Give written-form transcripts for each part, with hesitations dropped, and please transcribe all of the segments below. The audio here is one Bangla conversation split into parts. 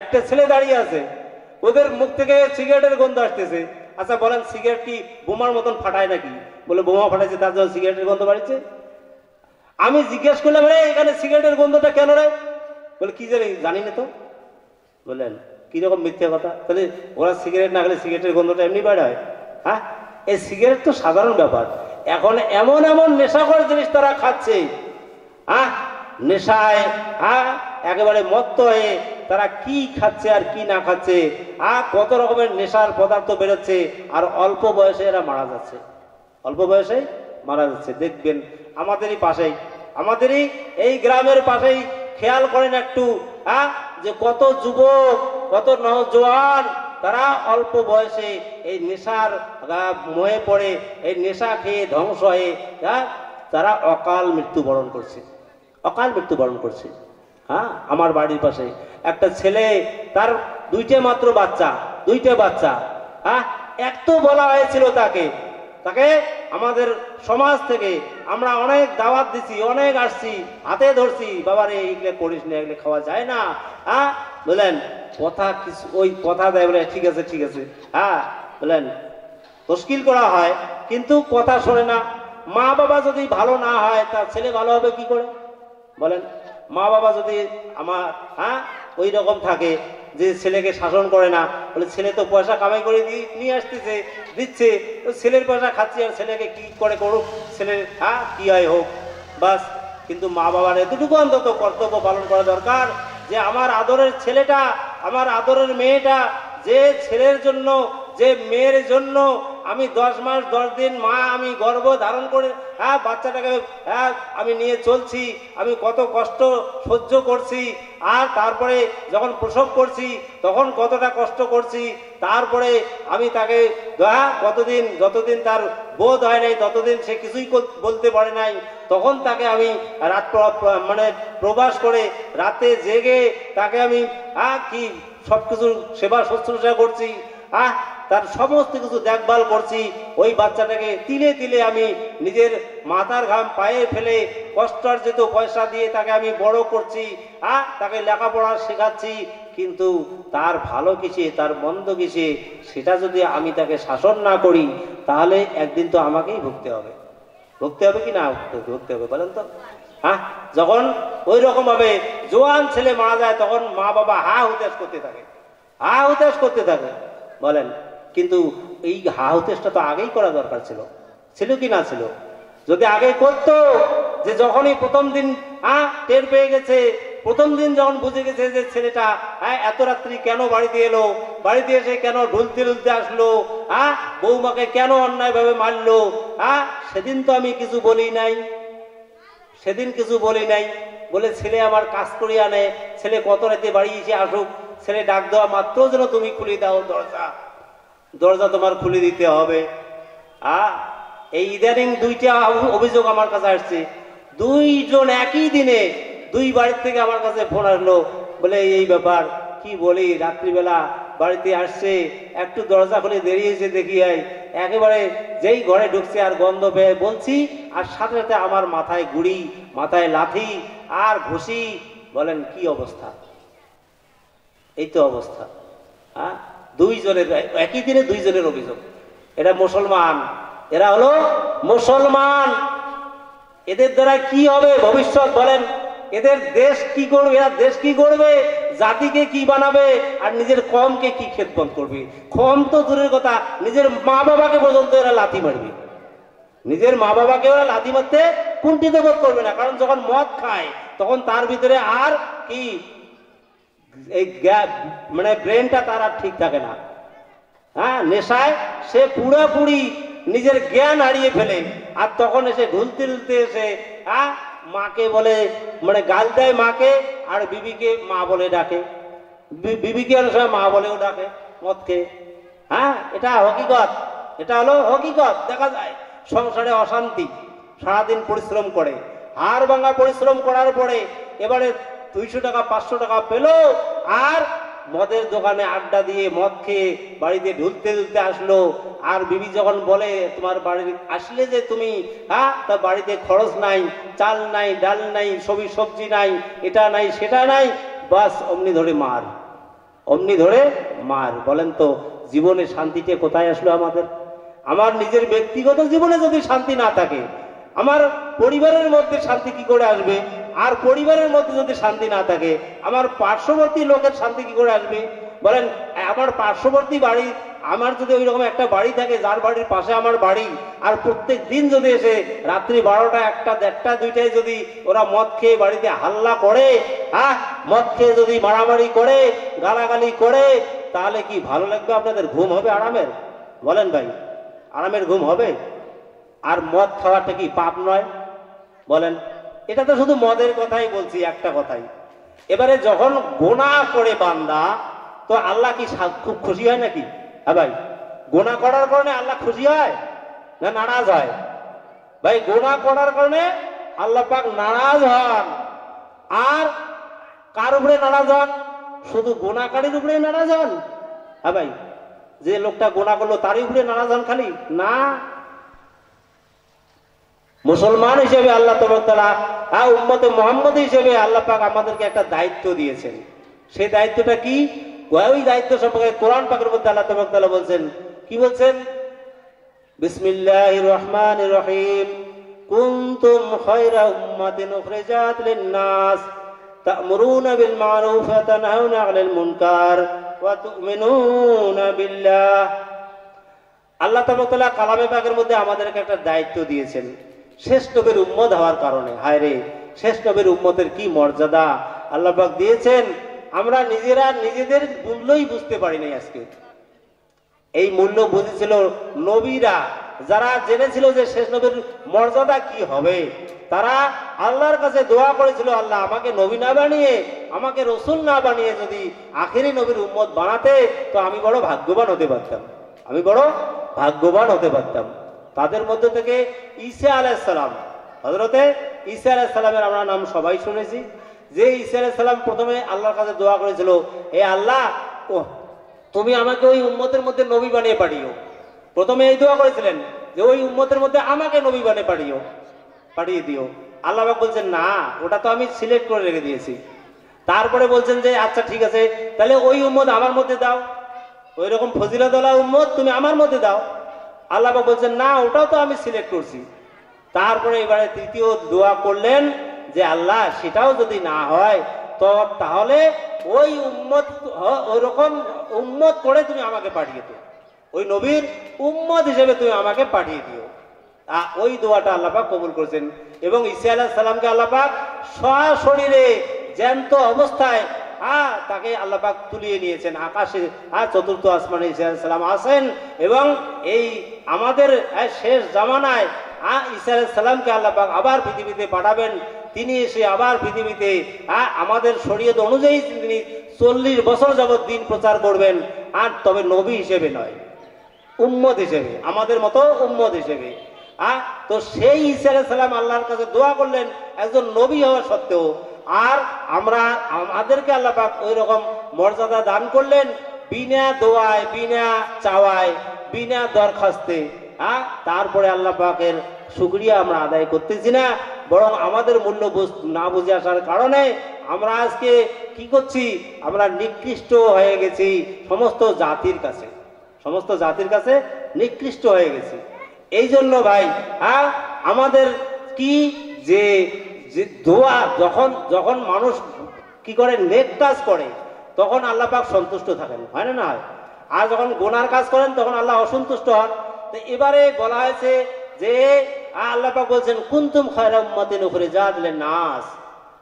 একটা ছেলে দাঁড়িয়ে আছে, ওদের মুখ থেকে সিগারেটের গন্ধ আসতেছে। আচ্ছা বলেন, সিগারেট কি বোমার মতন ফাটায় নাকি? বলে বোমা ফাটাইছে, তার জন্য সিগারেটের গন্ধ বাড়িছে। আমি জিজ্ঞেস করলাম, রে এখানে সিগারেটের গন্ধটা কেন রে? বলে কি জানি না তো। বললেন কিরকম মিথ্যা কথা, তাহলে ওরা সিগারেট না খেলে সিগারেটের গন্ধটা এমনি বাড়ায়? হ্যাঁ, এই সিগারেট তো সাধারণ ব্যাপার। এখন এমন এমন নেশাকর জিনিস তারা খাচ্ছে, হ্যাঁ নেশায়, হ্যাঁ একেবারে মত্ত হয়ে তারা কি খাচ্ছে আর কি না খাচ্ছে, কত রকমের নেশার পদার্থ বেরোচ্ছে, আর অল্প বয়সে এরা মারা যাচ্ছে, অল্প বয়সে মারা যাচ্ছে। দেখবেন আমাদেরই পাশেই, আমাদেরই এই গ্রামের পাশেই খেয়াল করেন একটু, যে কত যুবক, কত নওজোয়ান তারা অল্প বয়সে এই নেশার মোহে পড়ে, এই নেশা খেয়ে ধ্বংস হয়ে তারা অকাল মৃত্যুবরণ করছে, অকাল মৃত্যুবরণ করছে। হ্যাঁ, আমার বাড়ির পাশে একটা ছেলে, তার দুইটা মাত্র বাচ্চা, দুইটা বাচ্চা। একটু বলা হয়েছিল তাকে, তাকে আমাদের সমাজ থেকে আমরা অনেক দাওয়াত দিছি, অনেক আসছি, হাতে ধরছি, বাবারে এইগুলো করিস না, এগুলো খাওয়া যায় না। বলেন কথা কিছু, ওই কথা দেয় বলে ঠিক আছে ঠিক আছে, বলেন তশকিল করা হয়, কিন্তু কথা শোনে না। মা বাবা যদি ভালো না হয়, তার ছেলে ভালো হবে কি করে বলেন? মা বাবা যদি আমার ওই রকম থাকে যে ছেলেকে শাসন করে না, বলে ছেলে তো পয়সা কামাই করে নিয়ে আসতেছে, দিচ্ছে, তো ছেলের পয়সা খাচ্ছে, আর ছেলেকে কি করে করুক, ছেলের কি হয় হোক, বাস। কিন্তু মা বাবার এতটুকু অন্তত কর্তব্য পালন করা দরকার, যে আমার আদরের ছেলেটা, আমার আদরের মেয়েটা, যে ছেলের জন্য, যে মেয়ের জন্য আমি 10 মাস 10 দিন মা আমি গর্ভ ধারণ করে বাচ্চাটাকে আমি নিয়ে চলছি, আমি কত কষ্ট সহ্য করছি, আর তারপরে যখন প্রসব করছি তখন কতটা কষ্ট করছি, তারপরে আমি তাকে কতদিন, যতদিন তার বোধ হয় নাই ততদিন সে কিছুই বলতে পারে নাই, তখন তাকে আমি রাত মানে প্রবাস করে রাতে জেগে তাকে আমি কি সবকিছু সেবা শুশ্রূষা করছি, তার সমস্ত কিছু দেখভাল করছি। ওই বাচ্চাটাকে তিলে তিলে আমি নিজের মাথার ঘাম পায়ে ফেলে কষ্টার্জিত পয়সা দিয়ে তাকে আমি বড় করছি, তাকে লেখাপড়া শেখাচ্ছি। কিন্তু তার ভালো কিসে, তার মন্দ কিসে, সেটা যদি আমি তাকে শাসন না করি, তাহলে একদিন তো আমাকেই ভুগতে হবে। ভুগতে হবে কি না ভুগতে হবে বলেন তো? যখন ওই রকম ভাবে জোয়ান ছেলে মারা যায়, তখন মা বাবা হুতাশ করতে থাকে, হুতাশ করতে থাকে বলেন। কিন্তু এই হুতাশটা তো আগেই করা দরকার ছিল, ছিল কি না ছিল? যদি আগে করতো, যে যখনই প্রথম দিন টের পেয়ে গেছে, প্রথম দিন যখন বুঝে গেছে যে ছেলেটা এত রাত্রি কেন বাড়িতে এলো, বাড়িতে এসে কেন ঢুলতে ঢুলতে আসলো, বৌমাকে কেন অন্যায় ভাবে মারলো, সেদিন তো আমি কিছু বলি নাই, সেদিন কিছু বলি নাই। বলে ছেলে আমার কাজ করিয়ে আনে, ছেলে কত রাতে বাড়ি এসে আসুক, ছেলে ডাক দেওয়া মাত্র যেন তুমি খুলে দাও দরজা, দরজা তোমার খুলে দিতে হবে। এই ইদানিং 2টা অভিযোগ আমার কাছে আসছে, 2জন একই দিনে 2 বাড়ির থেকে আমার কাছে ফোন আসলো, বলে এই ব্যাপার। কি বলি, রাত্রিবেলা বাড়িতে আসছে, একটু দরজা খুলে দেরিয়েছে দেখি, একেবারে যেই ঘরে ঢুকছে আর গন্ধ পেয়ে বলছি, আর সাথে সাথে আমার মাথায় গুড়ি, মাথায় লাথি আর ঘুষি। বলেন কি অবস্থা? এই তো অবস্থা। 2 জনের একই দিনে 2 জনের অভিযোগ। এরা মুসলমান, এরা হলো মুসলমান। এদের দ্বারা কি হবে ভবিষ্যৎ বলেন? এদের দেশ কি করবে? এরা দেশ কি করবে, জাতিকে কি বানাবে, আর নিজের কমকে কি খেদমত করবে? কম তো দূরের কথা, নিজের মা বাবাকে পর্যন্ত এরা লাথি মারবে, নিজের মা বাবাকে ওরা লাথি মারতে কুণ্ঠিত বোধ করবে না। কারণ যখন মদ খায় তখন তার ভিতরে আর কি এই মানে ব্রেনটা তার আর ঠিক থাকে না। নেশায় সে পুরোপুরি নিজের জ্ঞান হারিয়ে ফেলে, আর তখন এসে ঢুলতে ঢুলতে এসে মাকে বলে, মানে গাল দেয় মাকে, আর বিবিকে মা বলে ডাকে, বিবিকে অনেক সময় মা বলেও ডাকে মদকে। এটা হকিকত, এটা হলো হকিকত। দেখা যায় সংসারে অশান্তি, সারাদিন পরিশ্রম করে, হাড় ভাঙা পরিশ্রম করার পরে এবারে 200 টাকা 500 টাকা পেল, আর মদের দোকানে আড্ডা দিয়ে মদ খেয়ে বাড়িতে ঢুলতে ঢুলতে আসলো। আর বিবি যখন বলে, তোমার বাড়ি আসলে যে তুমি তা বাড়িতে খরচ নাই, চাল নাই, ডাল নাই, সবজি নাই, এটা নাই সেটা নাই, বাস অমনি ধরে মার। অমনি ধরে মার। বলেন তো জীবনে শান্তিতে কোথায় আসলো আমাদের? আমার নিজের ব্যক্তিগত জীবনে যদি শান্তি না থাকে, আমার পরিবারের মধ্যে শান্তি কি করে আসবে? আর পরিবারের মধ্যে যদি শান্তি না থাকে, আমার পার্শ্ববর্তী লোকের শান্তি কি করে আসবে? বলেন, আমার পার্শ্ববর্তী বাড়ি, আমার যদি ওই রকম একটা বাড়ি থাকে যার বাড়ির পাশে আমার বাড়ি, আর প্রত্যেক দিন যদি এসে রাত্রি 12টা, 1টা, 1টা, 2টায় যদি ওরা মদ খেয়ে বাড়িতে হাল্লা করে, মদ খেয়ে যদি মারামারি করে, গালাগালি করে, তাহলে কি ভালো লাগবে আপনাদের? ঘুম হবে আরামের? বলেন ভাই, আরামের ঘুম হবে? আর মদ খাওয়াটা কি পাপ নয়? বলেন, এটা তো শুধু মদের কথাই বলছি, একটা কথাই। এবারে যখন গোনা করে বান্দা, তো আল্লাহ কি খুব খুশি হয় নাকি? হ্যাঁ ভাই, গোনা করার কারণে আল্লাহ খুশি হয় না নারাজ হয়? ভাই, গোনা করার কারণে আল্লাহ পাক নারাজ হন। আর কার উপরে নারাজ হন? শুধু গোনাকারীর উপরে নারাজ হন? হ্যাঁ ভাই, যে লোকটা গোনা করলো তারই উপরে নারাজ হন খালি? না, মুসলমান হিসেবে আল্লাহ তাআলা, উম্মতে মুহাম্মদ হিসেবে আল্লাহ পাক আমাদেরকে একটা দায়িত্ব দিয়েছেন। সেই দায়িত্বটা কি? ওই দায়িত্ব সম্পর্কে কোরআন পাকের মধ্যে আল্লাহ তাআলা বলছেন। কি বলছেন? বিসমিল্লাহির রহমানির রহিম, কুনতুম খায়রা উম্মাতিন উখরিজাত লিন-নাস তা'মুরুনা বিল মা'রুফ ওয়া তানহাউনা 'আনিল মুনকার ওয়া তু'মিনুনা বিল্লাহ। আল্লাহ তাআলা কালামে পাকের মধ্যে আমাদেরকে একটা দায়িত্ব দিয়েছেন শেষ নবীর উম্মত হওয়ার কারণে। হায় রে, শেষ নবীর উম্মতের কি মর্যাদা আল্লাহ পাক দিয়েছেন! আমরা নিজেরা নিজেদের মূল্যই বুঝতে পারি নাই আজকে। এই মূল্য বুঝেছিল নবীরা, যারা জেনেছিল যে শেষ নবীর মর্যাদা কি হবে। তারা আল্লাহর কাছে দোয়া করেছিল, আল্লাহ আমাকে নবী না বানিয়ে, আমাকে রসুল না বানিয়ে যদি আখেরি নবীর উম্মত বানাতে, তো আমি বড় ভাগ্যবান হতে পারতাম, আমি বড় ভাগ্যবান হতে পারতাম। তাদের মধ্যে থেকে ঈসা আলাইহিস সালাম, হযরতে ঈসা আলাইহিস সালামের আমরা নাম সবাই শুনেছি। যে ঈসা আলাইহিস সালাম প্রথমে আল্লাহর কাছে দোয়া করেছিল, হে আল্লাহ, তুমি আমাকে ওই উম্মতের মধ্যে নবী বানিয়ে পাঠিও। প্রথমে এই দোয়া করেছিলেন যে ওই উম্মতের মধ্যে আমাকে নবী বানিয়ে পাঠিয়ে দিও। আল্লাহ পাক বলছেন, না, ওটা তো আমি সিলেক্ট করে রেখে দিয়েছি। তারপরে বলছেন যে আচ্ছা ঠিক আছে, তাহলে ওই উম্মত আমার মধ্যে দাও, ওই রকম ফজিলতওয়ালা উম্মত তুমি আমার মধ্যে দাও। আল্লাহ পাক বলছেন, না, ওটাও তো আমি সিলেক্ট করছি। তারপরে এবারে তৃতীয় দোয়া করলেন যে আল্লাহ, সেটাও যদি না হয় তো তাহলে ওই উম্মত, ওই রকম উম্মত করে তুমি আমাকে পাঠিয়ে দিও, ওই নবীর উম্মত হিসেবে তুমি আমাকে পাঠিয়ে দিও। ওই দোয়াটা আল্লাহ পাক কবুল করেছেন। এবং ঈসা আলাইহিস সালামকে আল্লাহ পাক সশরীরে জ্যান্ত অবস্থায় তাকে আল্লাহ পাক তুলিয়ে নিয়েছেন আকাশে, চতুর্থ আসমানে ঈসা আলাইহিস সালাম আছেন। এবং এই আমাদের শেষ জামানায় ঈসা আলাইহিস সালামকে আল্লাহ পাক আবার পৃথিবীতে পাঠাবেন। তিনি এসে আবার পৃথিবীতে আমাদের শরীয়ত অনুযায়ী তিনি 40 বছর যাবৎ দিন প্রচার করবেন। আর তবে নবী হিসেবে নয়, উম্মত হিসেবে, আমাদের মতো উম্মত হিসেবে। তো সেই ঈসা আলাইহিস সালাম আল্লাহর কাছে দোয়া করলেন একজন নবী হওয়া সত্ত্বেও। আর আমাদেরকে আল্লাহ পাক ওই রকম মর্যাদা দান করলেন, বিনা দোয়ায়, বিনা চাওয়ায়, বিনা দরখাস্তে। তারপরে আল্লাহ পাকের শুকরিয়া আমরা আদায় করতেছি না, বরং আমাদের মূল্য না বুঝে আসার কারণে আমরা আজকে কি করছি? আমরা নিকৃষ্ট হয়ে গেছি সমস্ত জাতির কাছে, সমস্ত জাতির কাছে নিকৃষ্ট হয়ে গেছি। এই জন্য ভাই, আমাদের কি যে দোয়া, যখন মানুষ কি করে, নেক কাজ করে, তখন আল্লাহ পাক সন্তুষ্ট থাকেন, হয় না? না, আর যখন গুনার কাজ করেন তখন আল্লাহ অসন্তুষ্ট হন। তো এবারে বলা হয়েছে যে আল্লাহ পাক বলছেন, কুনতুম খায়রা উম্মাতিন উখরিজাত লিন-নাস,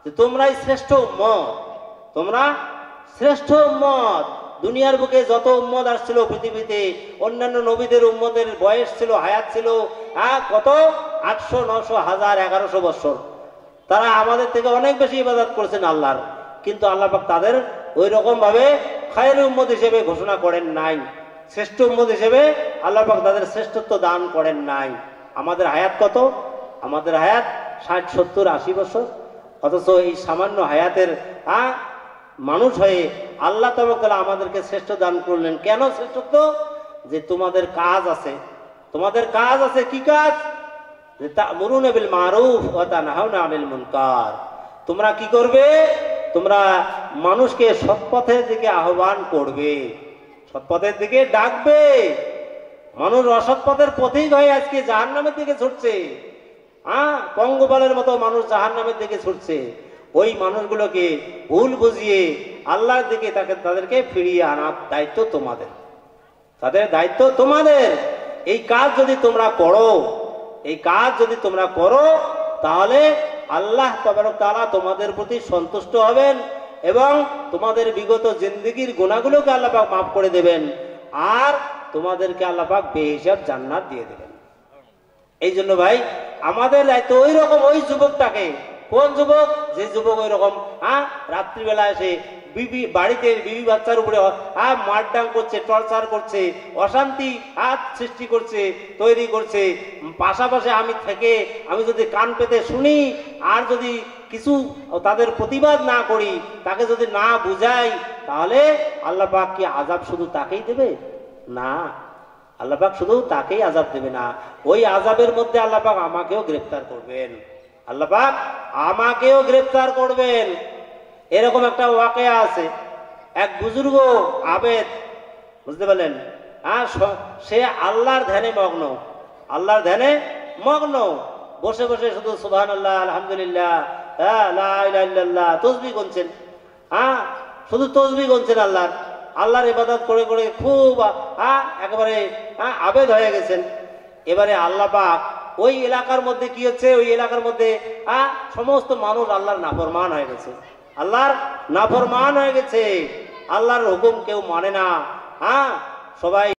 যে তোমরাই শ্রেষ্ঠ উম্মত, তোমরা শ্রেষ্ঠ উম্মত। দুনিয়ার বুকে যত উম্মত আসছিল পৃথিবীতে, অন্যান্য নবীদের উম্মতের বয়স ছিল, হায়াত ছিল কত 800, 900, 1000, 1100 বছর। তারা আমাদের থেকে অনেক বেশি ইবাদত করেছেন আল্লাহর, কিন্তু আল্লাহ পাক তাদের ওই রকম ভাবে খায়রুল উম্মত হিসেবে ঘোষণা করেন নাই, শ্রেষ্ঠ উম্মত হিসেবে আল্লাহ পাক তাদের শ্রেষ্ঠত্ব দান করেন নাই। আমাদের হায়াত কত? আমাদের হায়াত 60, 70, 80 বছর। অথচ এই সামান্য হায়াতের মানুষ হয়ে আল্লাহ তাআলা আমাদেরকে শ্রেষ্ঠ দান করলেন। কেন শ্রেষ্ঠত্ব? যে তোমাদের কাজ আছে, তোমাদের কাজ আছে। কি কাজ? যে তা'মুরুনা বিল মারুফ ওয়া তানহাউনা আনিল মুনকার। তোমরা কি করবে? তোমরা মানুষকে সৎপথের দিকে আহ্বান করবে, সৎপথের দিকে ডাকবে। মানুষ অসৎ পথের পথিক হয়ে আজকে জাহান্নামের দিকে ছুটছে। পঙ্গপালের মতো মানুষ জাহান্নামের দিকে ছুটছে। ওই মানুষগুলোকে ভুল বুঝিয়ে আল্লাহর দিকে তাদেরকে ফিরিয়ে আনার দায়িত্ব তোমাদের, তাদের দায়িত্ব তোমাদের। এই কাজ যদি তোমরা করো, এই কাজ যদি তোমরা করো, তাহলে আল্লাহ তাবারক তাআলা তোমাদের প্রতি সন্তুষ্ট হবেন এবং তোমাদের বিগত জিন্দেগির গুনাহগুলোকে আল্লাহ পাক মাফ করে দেবেন, আর তোমাদেরকে আল্লাহ পাক বেহিসাব জান্নাত দিয়ে দেবেন। এই জন্য ভাই আমাদের দায়িত্ব ওই রকম ওই যুবকটাকে, কোন যুবক? যে যুবক ওই রকম রাত্রিবেলা এসে বাড়িতে বিবি বাচ্চার উপরে মারডাং করছে, টর্চার করছে, অশান্তি সৃষ্টি করছে, তৈরি করছে। পাশাপাশি আমি থেকে আমি যদি কান পেতে শুনি আর যদি কিছু তাদের প্রতিবাদ না করি, তাকে যদি না বুঝাই, তাহলে আল্লাহ পাক কি আযাব শুধু তাকেই দেবে? না, আল্লাহ পাক শুধু তাকেই আযাব দেবে না, ওই আযাবের মধ্যে আল্লাহ পাক আমাকেও গ্রেফতার করবেন, আল্লাহ পাক আমাকেও গ্রেফতার করবেন। এরকম একটা ওয়াকিয়া আছে, এক বুজুর্গ আবেদ, বুঝতে পারলেন? সে আল্লাহর ধ্যানে মগ্ন, আল্লাহর ধ্যানে মগ্ন, বসে বসে শুধু সুবহানাল্লাহ, আলহামদুলিল্লাহ, লা ইলাহা ইল্লাল্লাহ তাসবিহ গুনছেন। শুধু তাসবিহ গুনছেন, আল্লাহর ইবাদত করে করে খুব একেবারে আবেদ হয়ে গেছেন। এবারে আল্লাহ পাক ওই এলাকার মধ্যে কি হচ্ছে, ওই এলাকার মধ্যে সমস্ত মানুষ আল্লাহর নাফরমান হয়ে গেছে, আল্লাহর নাফরমান হয়ে গেছে, আল্লাহর হুকুম কেউ মানে না। সবাই